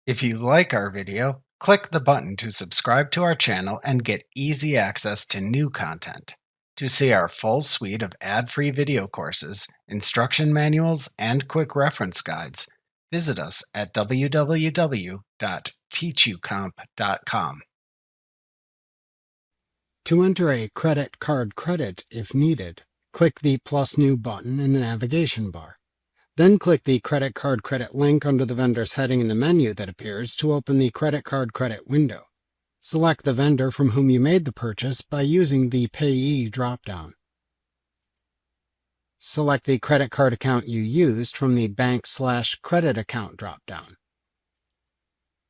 If you like our video, click the button to subscribe to our channel and get easy access to new content. To see our full suite of ad-free video courses, instruction manuals, and quick reference guides, visit us at www.teachucomp.com. To enter a credit card credit if needed, click the plus new button in the navigation bar. Then click the credit card credit link under the vendor's heading in the menu that appears to open the credit card credit window. Select the vendor from whom you made the purchase by using the Payee dropdown. Select the credit card account you used from the Bank/Credit Account dropdown.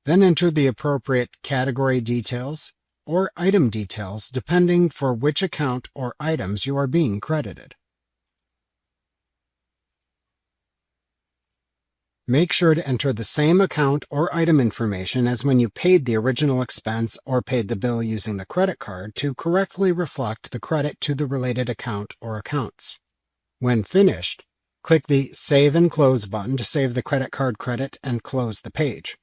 Then enter the appropriate category details or item details depending for which account or items you are being credited. Make sure to enter the same account or item information as when you paid the original expense or paid the bill using the credit card to correctly reflect the credit to the related account or accounts. When finished, click the Save and Close button to save the credit card credit and close the page.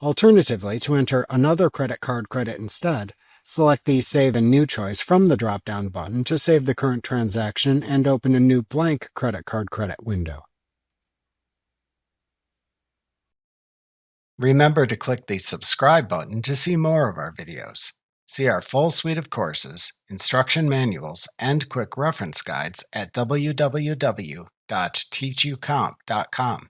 Alternatively, to enter another credit card credit instead, select the Save and New choice from the drop-down button to save the current transaction and open a new blank credit card credit window. Remember to click the subscribe button to see more of our videos. See our full suite of courses, instruction manuals, and quick reference guides at www.teachucomp.com.